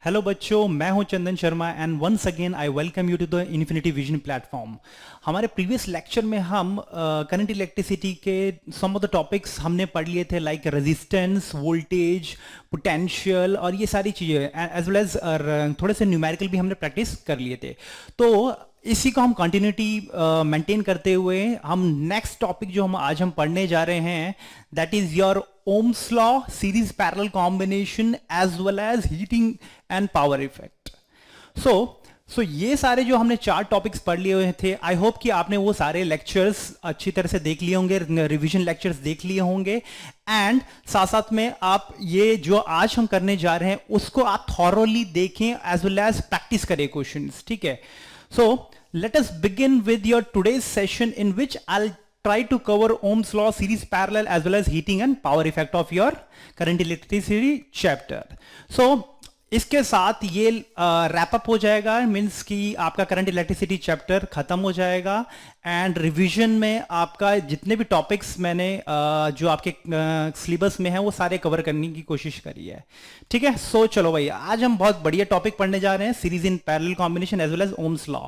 Hello बच्चों, मैं हूं Chandan Sharma and once again I welcome you to the Infinity Vision platform. हमारे प्रीवियस लेक्चर में हम करंट इलेक्ट्रिसिटी के सम ऑफ द टॉपिक्स हमने पढ़ लिए थे, लाइक रेजिस्टेंस, वोल्टेज, पोटेंशियल और ये सारी चीज़ें, एज वेल एज थोड़े से न्यूमेरिकल भी हमने प्रैक्टिस कर लिए थे। तो इसी को हम कंटिन्यूटी मेंटेन करते हुए हम नेक्स्ट टॉपिक जो आज हम पढ़ने जा रहे हैं, that is your Ohm's law, series parallel combination as well as heating and power effect. So ये सारे जो हमने 4 टॉपिक्स पढ़ लिए हुए थे, आई होप कि आपने वो सारे लेक्चर्स अच्छी तरह से देख लिए होंगे, रिवीजन लेक्चर्स देख लिए होंगे, एंड साथ साथ में आप ये जो आज हम करने जा रहे हैं उसको आप थॉरोली देखें एज वेल एज प्रैक्टिस करें क्वेश्चंस, ठीक है। So let us begin with your today's session in which I'll try to cover Ohm's law, series parallel as well as heating and power effect of your current electricity chapter. So इसके साथ ये wrap up हो जाएगा, means कि आपका current electricity chapter खत्म हो जाएगा एंड रिवीजन में आपका जितने भी टॉपिक्स मैंने जो आपके सिलेबस में है वो सारे कवर करने की कोशिश करी है, ठीक है। सो चलो भाई, आज हम बहुत बढ़िया टॉपिक पढ़ने जा रहे हैं, series in parallel combination as well as Ohm's law.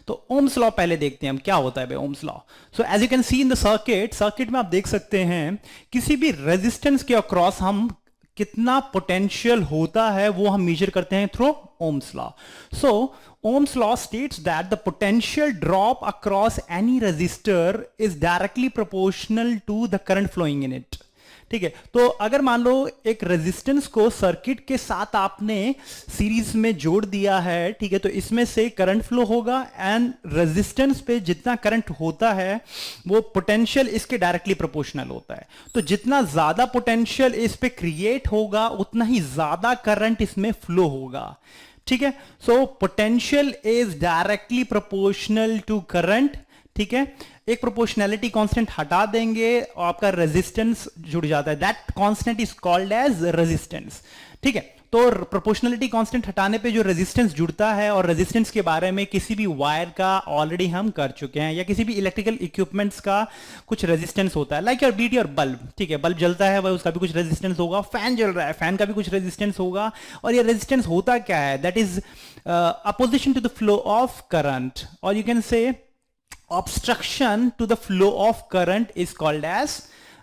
तो ओम्स लॉ पहले देखते हैं हम क्या होता है भाई Ohm's law. So as you can see in the circuit में आप देख सकते हैं किसी भी रेजिस्टेंस के अक्रॉस हम कितना पोटेंशियल होता है वो हम मेजर करते हैं through Ohm's law. So Ohm's law states that the potential drop across any resistor is directly proportional to the current flowing in it, ठीक है। तो अगर मान लो एक रेजिस्टेंस को सर्किट के साथ आपने सीरीज में जोड़ दिया है, ठीक है, तो इसमें से करंट फ्लो होगा एंड रेजिस्टेंस पे जितना करंट होता है वो पोटेंशियल इसके डायरेक्टली प्रोपोर्शनल होता है। तो जितना ज्यादा पोटेंशियल इस पे क्रिएट होगा उतना ही ज्यादा करंट इसमें फ्लो होगा, ठीक है। So potential is directly proportional to current, ठीक है। एक प्रोपोर्शनैलिटी कांस्टेंट हटा देंगे और आपका रेजिस्टेंस जुड़ जाता है, that constant is called as resistance, ठीक है। तो प्रोपोर्शनैलिटी कांस्टेंट हटाने पे जो रेजिस्टेंस जुड़ता है, और रेजिस्टेंस के बारे में किसी भी वायर का ऑलरेडी हम कर चुके हैं, या किसी भी इलेक्ट्रिकल इक्विपमेंट्स का कुछ रेजिस्टेंस होता है, like your beat your bulb, ठीक है, बल्ब जलता है वह उसका भी कुछ रेजिस्टेंस होगा, फैन जल रहा है फैन का भी कुछ रेजिस्टेंस होगा। और ये रेजिस्टेंस होता क्या है, that is opposition to the flow of current, और you can say obstruction to the flow of current is called as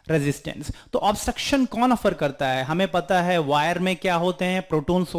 resistance। तो obstruction कौन ऑफर करता है, हमें पता है वायर में क्या होते हैं, प्रोटॉन्स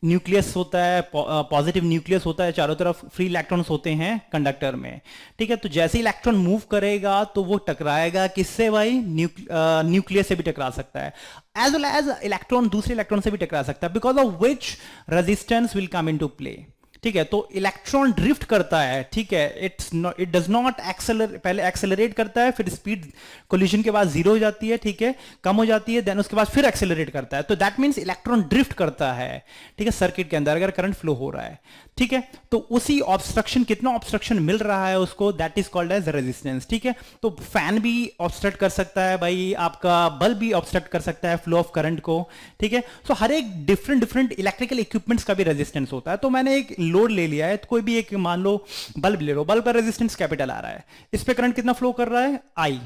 न्यूक्लियस होता है, पॉजिटिव न्यूक्लियस होता है, चारों तरफ फ्री इलेक्ट्रॉन्स होते हैं कंडक्टर में, ठीक है। तो जैसे इलेक्ट्रॉन मूव करेगा तो वो टकराएगा किससे भाई, न्यूक्लियस से भी टकरा सकता है, एज वेल एज इलेक्ट्रॉन दूसरे इलेक्ट्रॉन से भी टकरा सकता है, because of which resistance will come into play, ठीक है। तो इलेक्ट्रॉन ड्रिफ्ट करता है, ठीक है, इट डज नॉट एक्सेलरेट, पहले एक्सेलरेट करता है, फिर स्पीड कोलिजन के बाद 0 हो जाती है, ठीक है, कम हो जाती है, देन उसके बाद फिर एक्सेलरेट करता है। तो दैट मींस इलेक्ट्रॉन ड्रिफ्ट करता है, ठीक है, सर्किट के अंदर अगर करंट फ्लो हो रहा है, ठीक है। तो उसी ऑब्स्ट्रक्शन, कितना ऑब्स्ट्रक्शन मिल रहा है उसको, that is called as resistance, ठीक है। तो फैन भी ऑब्स्ट्रक्ट कर सकता है भाई, आपका बल्ब भी ऑब्स्ट्रक्ट कर सकता है फ्लो ऑफ करंट को, ठीक है। सो हर एक डिफरेंट इलेक्ट्रिकल इक्विपमेंट्स का भी रेजिस्टेंस होता है। तो मैंने एक लोड ले लिया है, तो कोई भी एक मान लो बल्ब ले लो, बल्ब का रेजिस्टेंस कैपिटल आ रहा है, इस पे करंट कितना फ्लो कर रहा है, आई,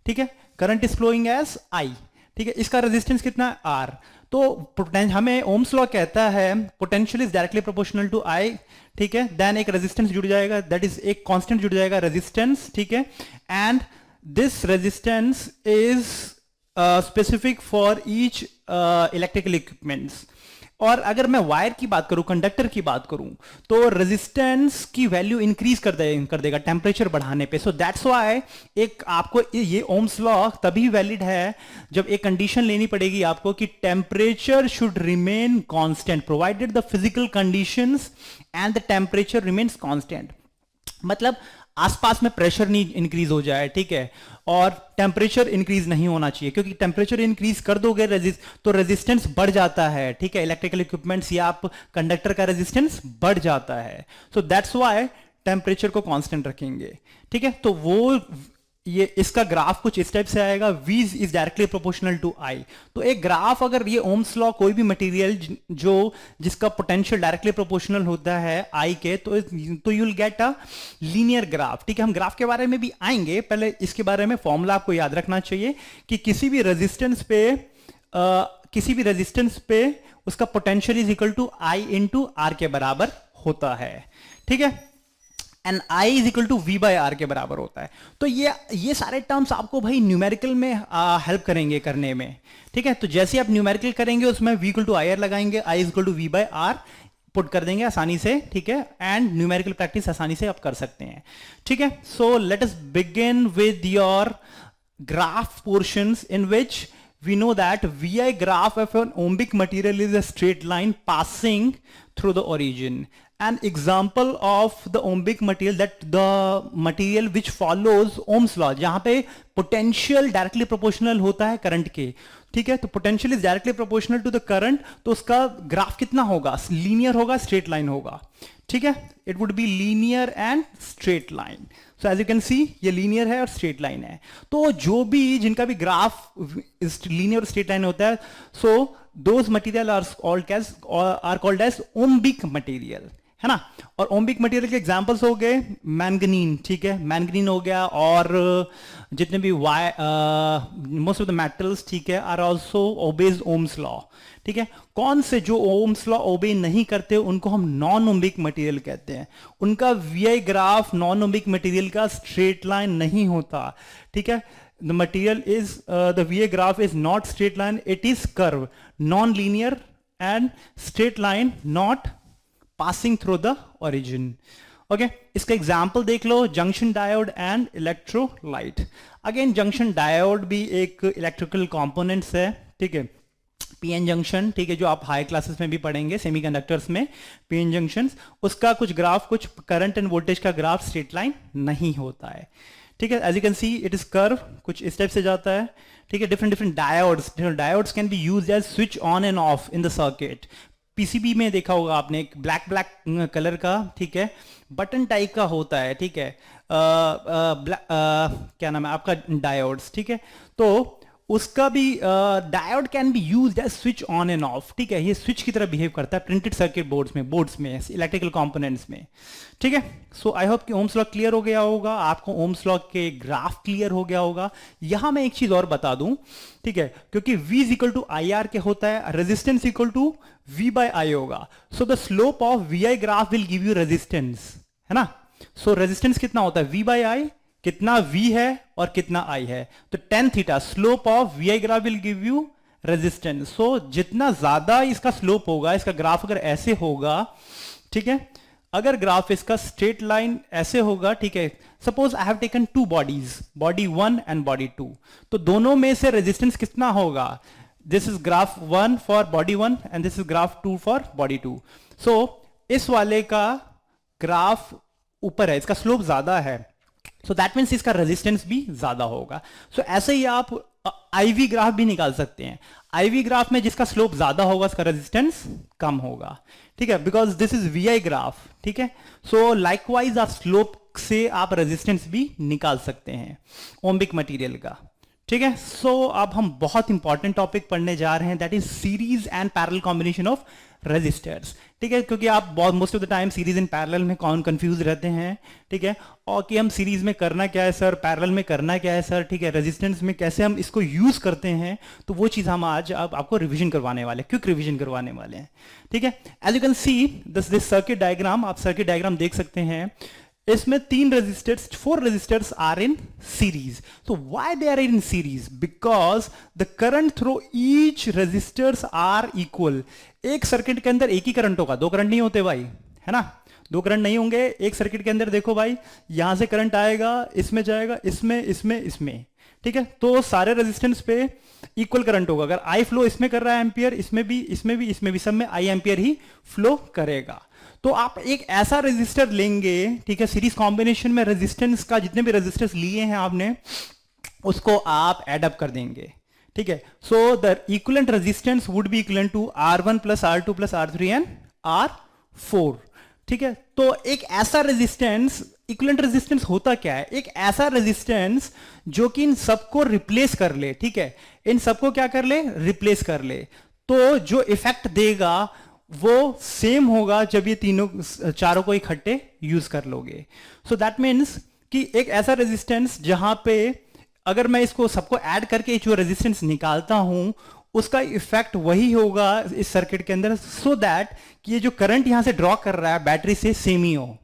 ठीक है, current is flowing as I, ठीक है, इसका रेजिस्टेंस कितना है, आर। तो हमें ओम्स लॉ कहता है potential is directly proportional to I, ठीक है, देन एक रेजिस्टेंस जुड़ जाएगा, दैट इज एक कांस्टेंट जुड़ जाएगा रेजिस्टेंस, ठीक है, and this resistance is specific for each electrical equipments. और अगर मैं वायर की बात करूं, कंडक्टर की बात करूं, तो रेजिस्टेंस की वैल्यू इंक्रीज कर देगा टेम्परेचर बढ़ाने पे। सो दैट्स व्हाई एक आपको ये ओम्स लॉ तभी वैलिड है जब एक कंडीशन लेनी पड़ेगी आपको कि temperature should remain constant provided the physical conditions and the temperature remains constant. मतलब आसपास में प्रेशर नहीं इंक्रीज हो जाए, ठीक है, और टेम्परेचर इंक्रीज नहीं होना चाहिए, क्योंकि टेम्परेचर इंक्रीज कर दोगे तो रेजिस्टेंस बढ़ जाता है, ठीक है, इलेक्ट्रिकल इक्विपमेंट्स या आप कंडक्टर का रेजिस्टेंस बढ़ जाता है। सो दैट्स व्हाई टेम्परेचर को कांस्टेंट रखेंगे, ठीक है। तो वो ये इसका ग्राफ कुछ इस टाइप से आएगा, V is directly proportional to I। तो एक ग्राफ, अगर ये ओम्स लॉ कोई भी मटेरियल जो जिसका पोटेंशियल डायरेक्टली प्रोपोर्शनल होता है I के, तो you will get a linear graph, ठीक है। हम ग्राफ के बारे में भी आएंगे, पहले इसके बारे में फॉर्मूला आपको याद रखना चाहिए कि किसी भी रेजिस्टेंस पे उसका potential is equal to I into R के बराबर होता है, ठीक है, and I is equal to V by R के बराबर होता है। तो ये सारे टर्म्स आपको भाई न्यूमेरिकल में हेल्प करेंगे करने में, ठीक है। तो जैसे आप न्यूमेरिकल करेंगे उसमें V equal to I R लगाएंगे, I is equal to V by R put कर देंगे आसानी से, ठीक है, एंड न्यूमेरिकल प्रैक्टिस आसानी से आप कर सकते हैं, ठीक है। So let us begin with your graph portions in which we know that VI graph of an ohmic material is a straight line passing through the origin. An example of the ohmic material, that the material which follows Ohm's law, जहां पे potential directly proportional होता है current के, ठीक है। तो potential is directly proportional to the current, तो उसका ग्राफ कितना होगा, लीनियर होगा, स्ट्रेट लाइन होगा, ठीक है। It would be linear and straight line. So as you can see ये लीनियर है और स्ट्रेट लाइन है। तो जो भी जिनका भी ग्राफ लीनियर और स्ट्रेट लाइन होता है, so those material are called as ohmic material, है ना। और ओम्बिक मटेरियल के एग्जांपल्स हो गए मैंगनीन, ठीक है, मैंगनीन हो गया, और जितने भी मोस्ट ऑफ द मेटल्स, ठीक है, are also obeys Ohm's law, ठीक है। कौन से जो ओम्स लॉ ओबे नहीं करते उनको हम नॉन ओम्बिक मटेरियल कहते हैं। उनका VI graph non ohmic material का स्ट्रेट लाइन नहीं होता, ठीक है। The material is the VI graph is not straight line, it is curve, non linear and straight line not passing through the origin, okay. इसका example देख लो, junction diode and electrolyte. Again junction diode भी एक electrical components है, ठीक है, PN junction, ठीक है, जो आप हाई क्लासेस में भी पढ़ेंगे सेमीकंडक्टर्स में, पीएन जंक्शन, उसका कुछ ग्राफ, कुछ करंट एंड वोल्टेज का ग्राफ स्ट्रेट लाइन नहीं होता है, ठीक है। As you can see it is curve, कुछ इस टाइप से जाता है, ठीक है। Different diodes can be used as switch on and off in the circuit. PCB में देखा होगा आपने, एक ब्लैक कलर का, ठीक है, बटन टाइप का होता है, ठीक है, क्या नाम है आपका, डायोड्स, ठीक है। तो उसका भी diode can be used as switch on and off, ठीक है, ये स्विच की तरह बिहेव करता है प्रिंटेड सर्किट बोर्ड्स में इलेक्ट्रिकल कंपोनेंट्स में, ठीक है। सो आई होप कि ओम्स लॉ क्लियर हो गया होगा, आपको ओम्स लॉ के ग्राफ क्लियर हो गया होगा। यहां मैं एक चीज और बता दूं, ठीक है, क्योंकि V is equal to I R के होता है, resistance equal to V by I होगा। So the slope of VI graph will give you resistance, है ना। सो रेजिस्टेंस कितना होता है, V बाय आई, कितना V है और कितना I है, तो tan थीटा, slope of VI graph will give you resistance. So जितना ज्यादा इसका स्लोप होगा, इसका ग्राफ अगर ऐसे होगा, ठीक है, अगर ग्राफ इसका स्ट्रेट लाइन ऐसे होगा, ठीक है, suppose I have taken two bodies, body 1 and body 2, तो दोनों में से रेजिस्टेंस कितना होगा, this is graph 1 for body 1 and this is graph 2 for body 2। सो इस वाले का ग्राफ ऊपर है, इसका स्लोप ज्यादा है, सो दैट मीन्स इसका रेजिस्टेंस भी ज्यादा होगा। सो ऐसे ही आप आईवी ग्राफ भी निकाल सकते हैं। आईवी ग्राफ में जिसका स्लोप ज्यादा होगा उसका रेजिस्टेंस कम होगा, ठीक है, because this is VI graph, ठीक है। सो लाइकवाइज आप स्लोप से आप रेजिस्टेंस भी निकाल सकते हैं ओम्बिक मटेरियल का, ठीक है। सो अब हम बहुत इंपॉर्टेंट टॉपिक पढ़ने जा रहे हैं, that is series and parallel combination of resistors, ठीक है, क्योंकि आप बहुत most of the time series and parallel में कंफ्यूज रहते हैं, ठीक है, और कि हम सीरीज में करना क्या है सर, पैरेलल में करना क्या है सर, ठीक है, रेजिस्टेंस में कैसे हम इसको यूज करते हैं, तो वो चीज हम आज आपको रिवीजन करवाने वाले, क्विक रिवीजन करवाने वाले हैं, ठीक है। As you can see this circuit diagram, आप सर्किट डायग्राम देख सकते हैं, इसमें 4 resistors are in series. So why they are in series? Because the current through each resistors are equal. एक सर्किट के अंदर एक ही करंट होगा, 2 करंट नहीं होते भाई, है ना, 2 करंट नहीं होंगे एक सर्किट के अंदर। देखो भाई, यहां से करंट आएगा, इसमें जाएगा, इसमें, ठीक है, तो सारे रेजिस्टेंस पे इक्वल करंट होगा। अगर आई फ्लो इसमें कर रहा है एम्पियर, इसमें भी सब में आई एम्पियर ही फ्लो करेगा। तो आप एक ऐसा रेजिस्टर लेंगे, ठीक है, सीरीज कॉम्बिनेशन में रेजिस्टेंस का जितने भी रेजिस्टर्स लिए हैं आपने, उसको आप एड अप कर देंगे, ठीक है। So the equivalent resistance would be equivalent to R1 plus R2 plus R3 and R4, ठीक है। तो एक ऐसा रेजिस्टेंस, इक्विवेलेंट रेजिस्टेंस होता क्या है, एक ऐसा रेजिस्टेंस जो कि इन सबको रिप्लेस कर ले, ठीक है, इन सबको क्या कर ले, रिप्लेस कर ले, तो जो इफेक्ट देगा वो सेम होगा जब ये चारों को इकट्ठे यूज कर लोगे। सो दैट मीन्स कि एक ऐसा रेजिस्टेंस जहां पे अगर मैं इसको सबको ऐड करके जो रेजिस्टेंस निकालता हूं, उसका इफेक्ट वही होगा इस सर्किट के अंदर, सो दैट कि ये जो करंट यहां से ड्रॉ कर रहा है बैटरी से सेम ही हो।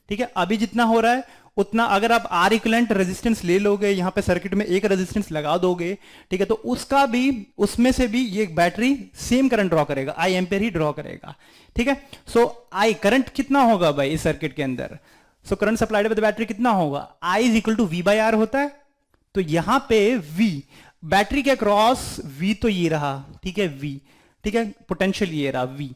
ठीक है, अभी जितना हो रहा है उतना, अगर आप आर इक्विवेलेंट रेजिस्टेंस ले लोगे, यहां पे सर्किट में एक रेजिस्टेंस लगा दोगे, ठीक है, तो उसका भी, उसमें से भी ये बैटरी सेम करंट ड्रॉ करेगा, आई एम्पेयर ही ड्रॉ करेगा। ठीक है, सो आई करंट कितना होगा भाई इस सर्किट के अंदर, so current supplied by the battery कितना होगा, I is equal to V by R होता है। तो यहां पे वी बैटरी के क्रॉस वी तो ये रहा, ठीक है, वी, ठीक है, पोटेंशियल ये रहा V,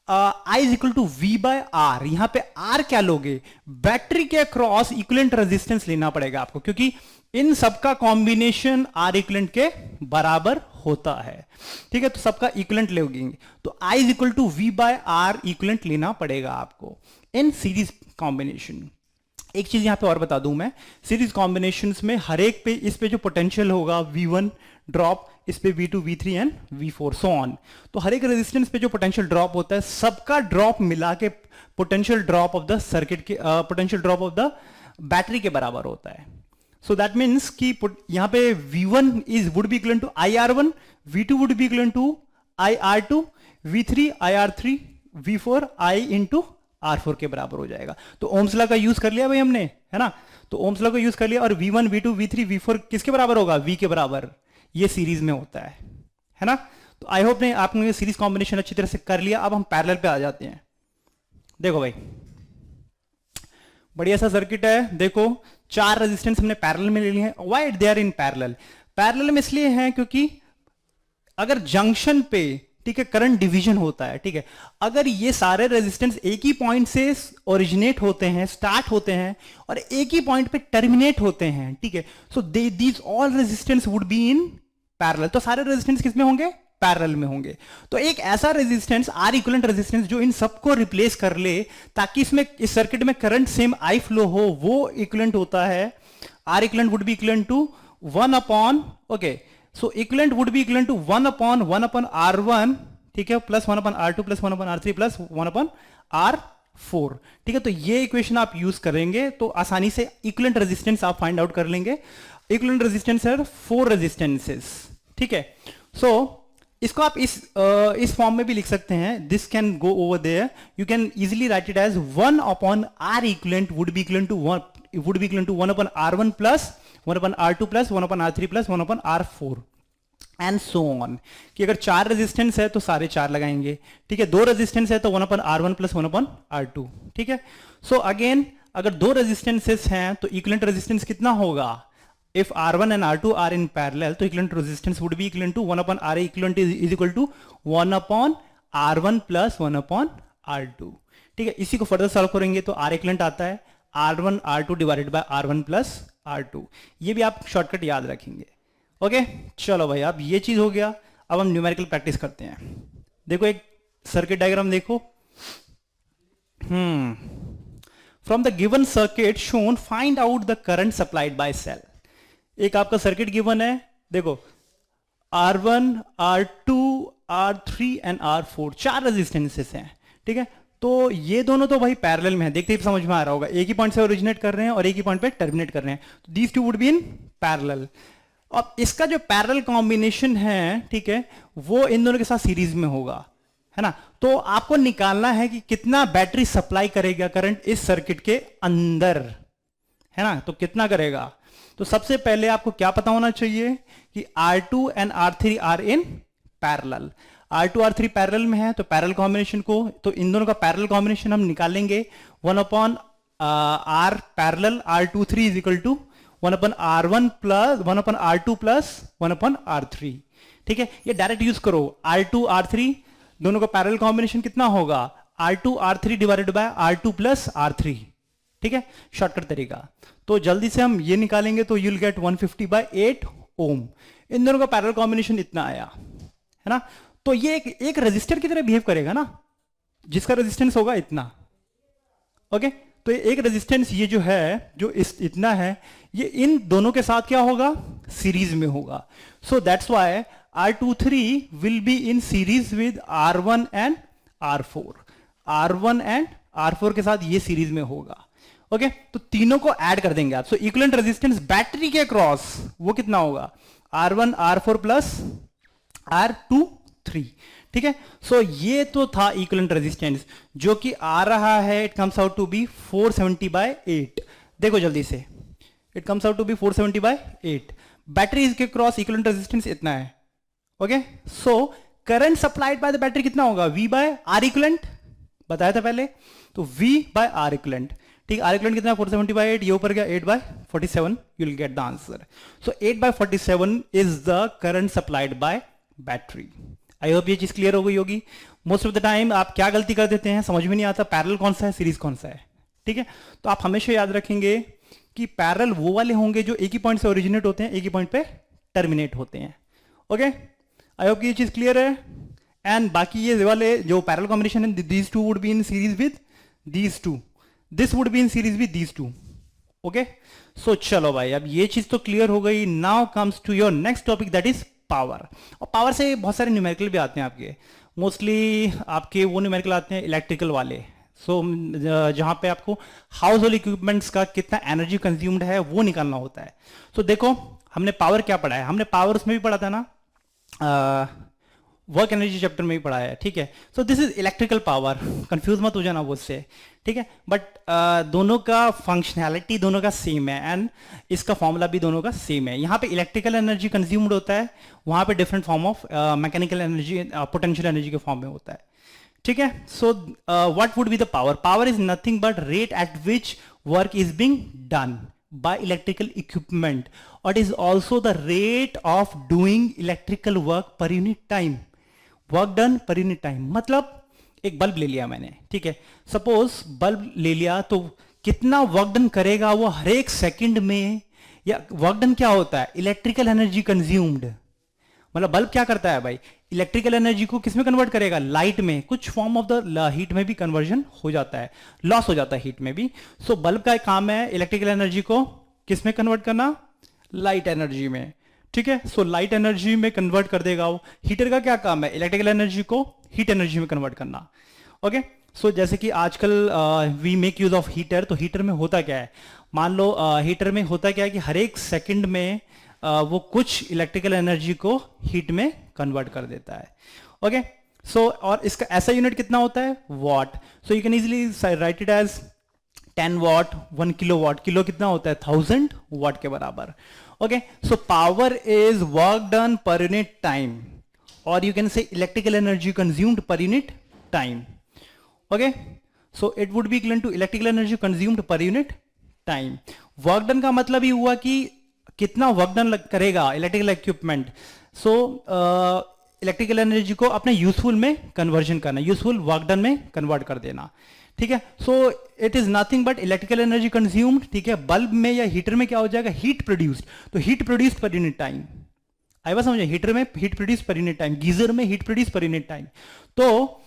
I is equal to V by R. यहां पे आर क्या लोगे, बैटरी के क्रॉस इक्विवेलेंट रेजिस्टेंस लेना पड़ेगा आपको, क्योंकि इन सबका कॉम्बिनेशन आर इक्विवेलेंट के बराबर होता है। ठीक है, तो सबका इक्विवेलेंट लोगे, तो I is equal to V by R equivalent लेना पड़ेगा आपको इन सीरीज कॉम्बिनेशन। एक चीज यहां पे और बता दूं मैं, सीरीज कॉम्बिनेशंस में हर एक पे, इस पे जो पोटेंशियल होगा V1 ड्रॉप, इस पे V2 V3 and V4 so on, तो हर एक रेजिस्टेंस पे जो पोटेंशियल ड्रॉप होता है सबका ड्रॉप मिला के potential drop of the circuit के, potential drop of the battery के बराबर होता है। सो दैट मीन्स कि यहां पे V1 is would be equal to IR1, V2 would be equal to IR2, V3 IR3, V4 I into R4 के बराबर हो जाएगा। तो ओम्स लॉ का यूज कर लिया भाई हमने, है ना, तो ओम्स लॉ का यूज कर लिया, और V1 V2 V3 V4 किसके बराबर होगा, V के बराबर, ये सीरीज में होता है ना। तो आई होप ने आपने सीरीज कॉम्बिनेशन अच्छी तरह से कर लिया। अब हम पैरेलल पे आ जाते हैं। देखो भाई, बढ़िया सा सर्किट है, देखो 4 रेजिस्टेंस हमने पैरेलल में ले लिए हैं। Why they are in parallel, parallel में इसलिए हैं क्योंकि अगर जंक्शन पे, ठीक है, करंट डिवीजन होता है, ठीक है, अगर ये सारे रेजिस्टेंस एक ही पॉइंट से ओरिजिनेट होते हैं, स्टार्ट होते हैं, और एक ही पॉइंट पे टर्मिनेट होते हैं, ठीक है, so these all resistance would be in parallel. तो सारे रेजिस्टेंस किस में होंगे, पैरेलल में होंगे। तो एक ऐसा रेजिस्टेंस, आर इक्विवेलेंट रेजिस्टेंस, जो इन सबको रिप्लेस कर ले, ताकि इसमें, इस सर्किट में करंट सेम आई फ्लो हो, वो इक्विवेलेंट होता है, R equivalent would be equivalent to 1 upon, okay, so equivalent would be equivalent to 1 upon R1, ठीक है, plus 1 upon R2 plus 1 upon R3 plus 1 upon R4। ठीक है, तो ये इक्वेशन आप यूज करेंगे तो आसानी से इक्विवेलेंट रेजिस्टेंस आप फाइंड आउट कर लेंगे। इक्विवेलेंट रेजिस्टेंस है 4 रेजिस्टेंसेस, ठीक है। सो इसको आप इस फॉर्म में भी लिख सकते हैं, this can go over there, you can easily write it as 1 upon R equivalent would be equivalent to 1 upon R1 plus 1 upon R2 plus 1 upon R3 plus 1 upon R4 and so on. कि अगर 4 resistance है तो सारे 4 लगाएंगे, ठीक है, 2 resistance है तो 1 upon R1 plus 1 upon R2, ठीक है। सो अगेन, अगर 2 रेजिस्टेंसेस हैं तो इक्विवेलेंट रेजिस्टेंस कितना होगा, if R1 and R2 are in parallel, तो equivalent resistance would be equivalent to 1 upon R equivalent is equal to 1 upon R1 plus 1 upon R2, ठीक है। इसी को फर्दर सॉल्व करेंगे तो R इक्विवेलेंट आता है R1 R2 divided by R1 plus R2। ये भी आप शॉर्टकट याद रखेंगे, ओके। चलो भाई, अब ये चीज हो गया। अब हम न्यूमेरिकल प्रैक्टिस करते हैं। देखो एक सर्किट डायग्राम देखो, from the given circuit shown find out the current supplied by cell. एक आपका सर्किट गिवन है, देखो R1 R2 R3 and R4 4 resistances हैं, ठीक है। तो ये दोनों तो भाई पैरेलल में है, देखते ही समझ में आ रहा होगा, एक ही पॉइंट से ओरिजिनेट कर रहे हैं और एक ही पॉइंट पे टर्मिनेट कर रहे हैं, तो these two would be in parallel. अब इसका जो पैरेलल कॉम्बिनेशन है, ठीक है, वो इन दोनों के साथ सीरीज में होगा, है ना। तो आपको निकालना है कि कितना बैटरी सप्लाई करेगा करंट इस सर्किट के अंदर, है ना। तो कितना करेगा, तो सबसे पहले आपको क्या पता होना चाहिए कि R2 and R3 are in parallel. R2 R3 parallel में है, तो पैरेलल कॉम्बिनेशन को, तो इन दोनों का पैरेलल कॉम्बिनेशन हम निकालेंगे 1 upon R parallel R23 is equal to 1 upon R1 plus 1 upon R2 plus 1 upon R3, ठीक है। ये डायरेक्ट यूज करो, R2 R3 दोनों का पैरेलल कॉम्बिनेशन कितना होगा, R2 R3 divided by R2 plus R3, ठीक है, शॉर्टकट तरीका। तो जल्दी से हम ये निकालेंगे तो यूल गेट 150 बाय 8 ओम। इन दोनों का पैरेलल कॉम्बिनेशन इतना आया, है ना। तो ये एक रेजिस्टर की तरह बिहेव करेगा ना, जिसका रेजिस्टेंस होगा इतना, ओके। तो एक रेजिस्टेंस ये जो है, जो इतना है, ये इन दोनों के साथ क्या होगा, सीरीज में होगा। So that's why R23 will be in series with R1 and R4। R1 and R4 के साथ ये सीरीज में होगा, ओके। तो तीनों को ऐड कर देंगे आप। सो इक्विवेलेंट रेजिस्टेंस बैटरी के क्रॉस वो कितना होगा, R1 R4 प्लस R23, ठीक है। सो ये तो था इक्विवेलेंट रेजिस्टेंस जो कि आ रहा है, it comes out to be 470/8। देखो जल्दी से, it comes out to be 470/8। Battery के क्रॉस इक्विवेलेंट रेजिस्टेंस इतना है, okay. So current supplied by the battery कितना होगा, V बाय आर इक्विवेलेंट, बताया था पहले, तो V बाय आर इक्विवेलेंट, ठीक। आर इक्विवेलेंट कितना, 470/8, ये ऊपर गया 8/47, you will get the answer. So 8/47 is the current supplied bye battery. I hope ये चीज क्लियर हो गई होगी। मोस्ट ऑफ द टाइम आप क्या गलती कर देते हैं, समझ में नहीं आता पैरेलल कौन सा है, सीरीज कौन सा है, ठीक है। तो आप हमेशा याद रखेंगे कि पैरेलल वो वाले होंगे जो एक ही पॉइंट से ओरिजिनेट होते हैं, एक ही पॉइंट पे टर्मिनेट होते हैं, ओके। आई होप ये चीज क्लियर है। एंड बाकी ये वाले जो पैरेलल कॉम्बिनेशन है, these two would be in series with these two, this would be in series with these two, okay. So चलो भाई, अब ये चीज तो क्लियर हो गई। Now comes to your next topic, that is power. और पावर से बहुत सारे न्यूमेरिकल भी आते हैं आपके, मोस्टली आपके वो न्यूमेरिकल आते हैं इलेक्ट्रिकल वाले। सो जहां पे आपको हाउस होल्ड इक्विपमेंट्स का कितना एनर्जी कंज्यूम्ड है वो निकालना होता है। सो देखो हमने पावर क्या पढ़ा है, हमने पावर उसमें भी पढ़ा था ना, वर्क एनर्जी चैप्टर में भी पढ़ा है, ठीक है। So this is electrical power, confuse मत हो जाना वो उससे, ठीक है। बट दोनों का फंक्शनैलिटी दोनों का सेम है एंड इसका फॉर्मूला भी दोनों का सेम है। यहाँ पे इलेक्ट्रिकल एनर्जी कंज्यूम्ड होता है, वहां पे different form of mechanical energy, potential energy के फॉर्म में होता है, ठीक है। So what would be the power, power is nothing but rate at which work is being done by electrical equipment, or it is also the rate of doing electrical work per unit time, work done per unit time। मतलब एक bulb ले लिया मैंने, ठीक है, suppose bulb ले लिया, तो कितना वर्क डन करेगा वो हर एक सेकंड में, या वर्क डन क्या होता है, इलेक्ट्रिकल एनर्जी कंज्यूम्ड। मतलब बल्ब क्या करता है भाई, इलेक्ट्रिकल एनर्जी को किस में कन्वर्ट करेगा, लाइट में, कुछ फॉर्म ऑफ द हीट में भी कन्वर्जन हो जाता है, लॉस हो जाता है हीट में भी। सो बल्ब का काम है इलेक्ट्रिकल एनर्जी को किस में कन्वर्ट करना, लाइट एनर्जी में, ठीक है। सो लाइट एनर्जी में कन्वर्ट कर देगा वो। हीटर का क्या काम है, इलेक्ट्रिकल एनर्जी को हीट एनर्जी में कन्वर्ट करना, ओके। सो जैसे कि आजकल we make use of heater, तो हीटर में होता क्या है, मान लो हीटर में होता क्या है कि हर एक सेकंड में वो कुछ इलेक्ट्रिकल एनर्जी को हीट में कन्वर्ट कर देता है, ओके। सो और इसका ऐसा यूनिट कितना होता है, watt. So you can easily write it as 10 watt, 1 kilo watt, kilo कितना होता है, 1000 वॉट के बराबर, okay. So power is work done per unit time, और you can say electrical energy consumed per unit time, okay. So it would be equal to electrical energy consumed per unit time. Work done का मतलब ही हुआ कि कितना work done करेगा electrical equipment. सो electrical energy को अपने यूजफुल में कन्वर्जन करना, यूजफुल वर्क डन में कन्वर्ट कर देना, ठीक है। So it is nothing but electrical energy consumed, ठीक है। बल्ब में या हीटर में क्या हो जाएगा, हीट प्रोड्यूस्ड, तो heat produced per unit time. आई बात समझे, हीटर में heat produce per unit time, geyser में heat produce per unit time. तो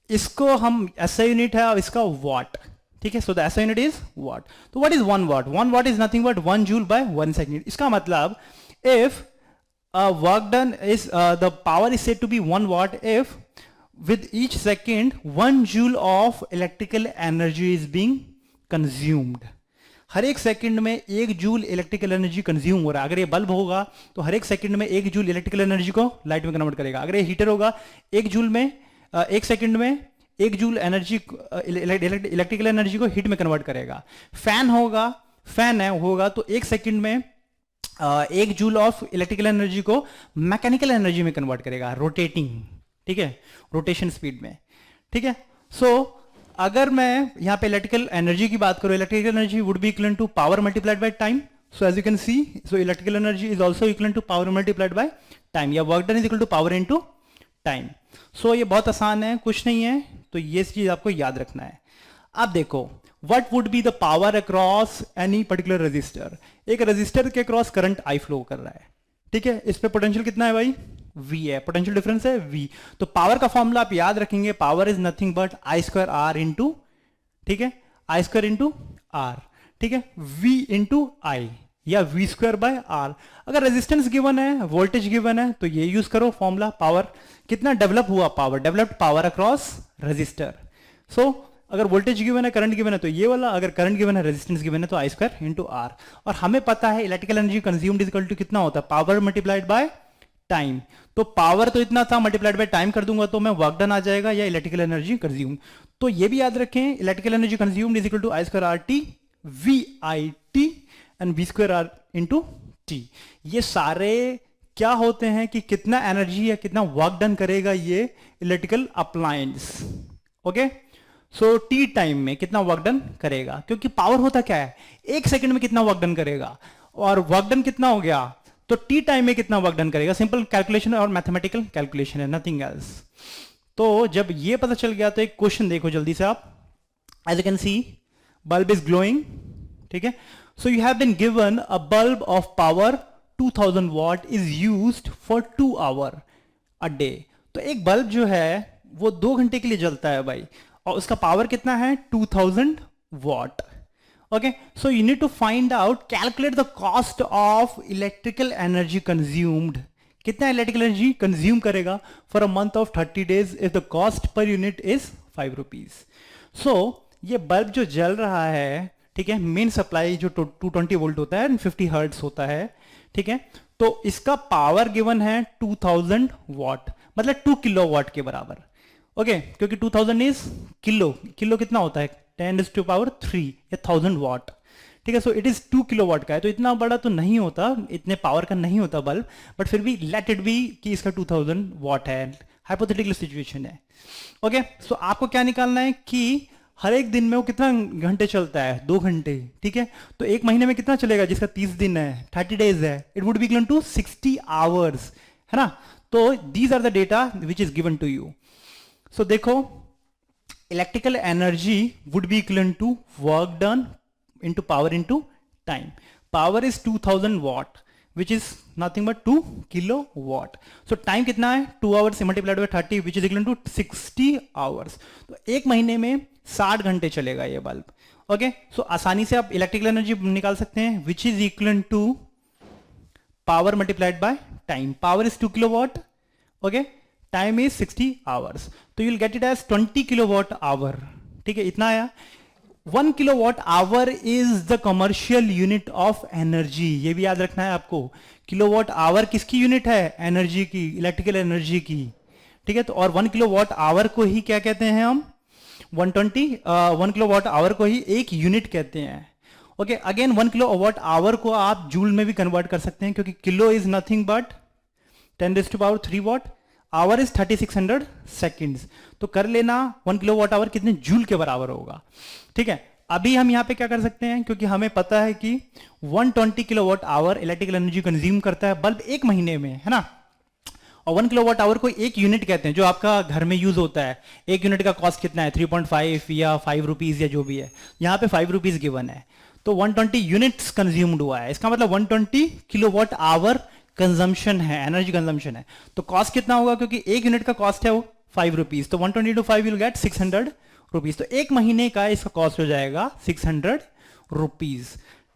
इसको हम ऐसा यूनिट है, इसका वॉट, ठीक है। सो द ऐसा यूनिट इज वॉट। तो what is 1 watt, 1 watt is nothing but 1 joule by 1 second. इसका मतलब if work done is the power is said to be 1 watt if with each second 1 joule of electrical energy is being consumed। हर एक second में 1 joule electrical energy consume हो रहा है। अगर ये bulb होगा तो हर एक सेकंड में 1 जूल इलेक्ट्रिकल एनर्जी को लाइट में कन्वर्ट करेगा। अगर ये हीटर होगा 1 जूल में 1 सेकंड में 1 जूल एनर्जी इलेक्ट्रिकल एनर्जी को हीट में कन्वर्ट करेगा। फैन होगा, फैन है होगा तो 1 सेकंड में 1 जूल ऑफ इलेक्ट्रिकल एनर्जी को मैकेनिकल एनर्जी में कन्वर्ट करेगा, रोटेटिंग, ठीक है, रोटेशन स्पीड में, ठीक है। सो अगर मैं यहां पे इलेक्ट्रिकल एनर्जी की बात करूं, electrical energy would be equal to power multiplied by time. So as you can see, so electrical energy is also equal to power multiplied by time, या work done is equal to power into time. So ये बहुत आसान है, कुछ नहीं है, तो ये चीज आपको याद रखना है। अब देखो what would be the power across any particular register. एक रजिस्टर के क्रॉस करंट आई फ्लो कर रहा है, ठीक है। इस पे पोटेंशियल कितना है भाई, V है, पोटेंशियल डिफरेंस है V। तो पावर का फॉर्मूला आप याद रखेंगे, power is nothing but I square R into, ठीक है, I स्क्वायर इंटू R, ठीक है, V इंटू I या V स्क्वायर बाय R। अगर रेजिस्टेंस गिवन है, वोल्टेज गिवन है, तो ये यूज करो फॉर्मूला। पावर कितना डेवलप हुआ, power developed power across resistor. So अगर वोल्टेज गिवन है, करंट गिवन है तो ये वाला, अगर करंट गिवन है, रेजिस्टेंस गिवन है तो I स्क्वायर इंटू R। और हमें पता है electrical energy consumed is equal to कितना होता है, पावर मल्टीप्लाइड बाय टाइम। तो पावर तो इतना था, मल्टीप्लाइड बाय टाइम कर दूंगा तो मैं वर्क डन आ जाएगा या इलेक्ट्रिकल एनर्जी कंज्यूम। तो ये भी याद रखें, electrical energy consumed is equal to I square R T V I T and V square R into T. ये सारे क्या होते हैं कि कितना एनर्जी या कितना वर्क डन करेगा ये electrical appliance. Okay, so T time में कितना वर्क डन करेगा, क्योंकि पावर होता क्या है, एक सेकंड में कितना वर्क डन करेगा, और वर्क डन कितना हो गया तो टी टाइम में कितना वर्क डन करेगा। सिंपल कैलकुलेशन और मैथमेटिकल कैलकुलेशन है, नथिंग एल्स। तो जब ये पता चल गया तो एक क्वेश्चन देखो जल्दी से आप। As you can see bulb is glowing, ठीक है। So you have been given a bulb of power 2000 watt is used for 2 hour a day. तो एक बल्ब जो है वो 2 घंटे के लिए जलता है भाई, और उसका पावर कितना है 2000 watt. Okay, so you need to find out, calculate the cost of electrical energy consumed. कितना इलेक्ट्रिकल एनर्जी कंज्यूम करेगा for a month of 30 days if the cost per unit is 5 rupees. So ये bulb जो जल रहा है, ठीक है, main supply जो 220 वोल्ट होता है, 50 हर्ट्ज होता है, ठीक है। तो इसका पावर गिवन है 2000 वॉट, मतलब 2 किलो वॉट के बराबर। ओके, क्योंकि 2000 इज किलो, किलो कितना होता है 10⁻³ या 1000 वॉट, ठीक है। So it is 2 kilo watt का है, तो इतना बड़ा तो नहीं होता, इतने पावर का नहीं होता बल्ब, बट फिर भी लेट इट बी कि इसका 2000 वॉट है, हाइपोथेटिकल सिचुएशन है। ओके, सो आपको क्या निकालना है कि हर एक दिन में वो कितना घंटे चलता है, 2 घंटे, ठीक है। तो एक महीने में कितना चलेगा, जिसका 30 दिन है, 30 डेज है, it would be equal to 60 hours, है ना। तो these are the data which is given to you. So देखो, electrical energy would be equal to work done into power into time. Power is 2000 watt which is nothing but 2 kilowatt. So time कितना है 2 hours multiplied by 30 which is equal to 60 hours. तो एक महीने में 60 घंटे चलेगा ये बल्ब। ओके, सो आसानी से आप इलेक्ट्रिकल एनर्जी निकाल सकते हैं which is equal to power multiplied by time. Power is 2 kilowatt. Okay, time is 60 hours. तो you'll get it as 20 kilowatt hour. ठीक है, इतना आया। 1 kilowatt hour is the commercial unit of energy. ये भी याद रखना है आपको, किलोवाट आवर किसकी यूनिट है, एनर्जी की, इलेक्ट्रिकल एनर्जी की, ठीक है। तो और 1 किलोवाट आवर को ही क्या कहते हैं हम, 1 किलोवाट आवर को ही एक यूनिट कहते हैं। ओके, अगेन 1 किलोवाट आवर को आप जूल में भी कन्वर्ट कर सकते हैं, क्योंकि kilo is nothing but 10⁻³ what, our is 3600 seconds. तो कर लेना 1 किलोवाट आवर कितने जूल के बराबर होगा, ठीक है। अभी हम यहां पे क्या कर सकते हैं, क्योंकि हमें पता है कि 120 kilowatt hour electrical energy consume करता है बल्ब एक महीने में, है ना। और 1 किलोवाट आवर को एक यूनिट कहते हैं जो आपका घर में यूज होता है। एक यूनिट का कॉस्ट कितना है 3.5 या 5 रुपीज या जो भी है, यहां पे 5 रुपीज गिवन है। तो 120 यूनिट्स कंज्यूम्ड हुआ है, इसका मतलब 120 किलोवाट आवर कंजम्पशन है, एनर्जी कंजम्पशन है। तो कॉस्ट कितना होगा, क्योंकि एक यूनिट का कॉस्ट है वो 5 रुपीज, तो 120 to 5 विल गेट 600 रुपीज। तो एक महीने का इसका कॉस्ट हो जाएगा 600 रुपीज,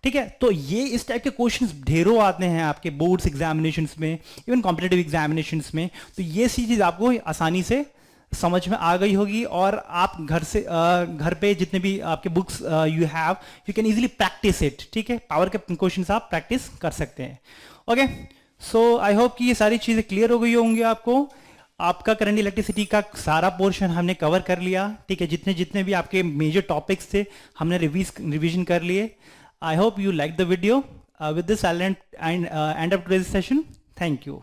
ठीक है। तो ये इस टाइप के क्वेश्चंस ढेरों आते हैं आपके बोर्ड्स एग्जामिनेशंस में, इवन कॉम्पिटिटिव एग्जामिनेशंस में। तो ये सी चीज आपको आसानी से समझ में आ गई होगी, और आप घर पे जितने भी आपके books you have, you can easily practice it, ठीक है। पावर के क्वेश्चंस आप प्रैक्टिस कर सकते हैं। ओके, सो आई होप कि ये सारी चीजें क्लियर हो गई होंगी आपको। आपका करंट इलेक्ट्रिसिटी का सारा पोर्शन हमने कवर कर लिया, ठीक है। जितने जितने भी आपके मेजर टॉपिक्स थे हमने रिवीजन कर लिए। I hope you like the video. With this I and up today's session. Thank you.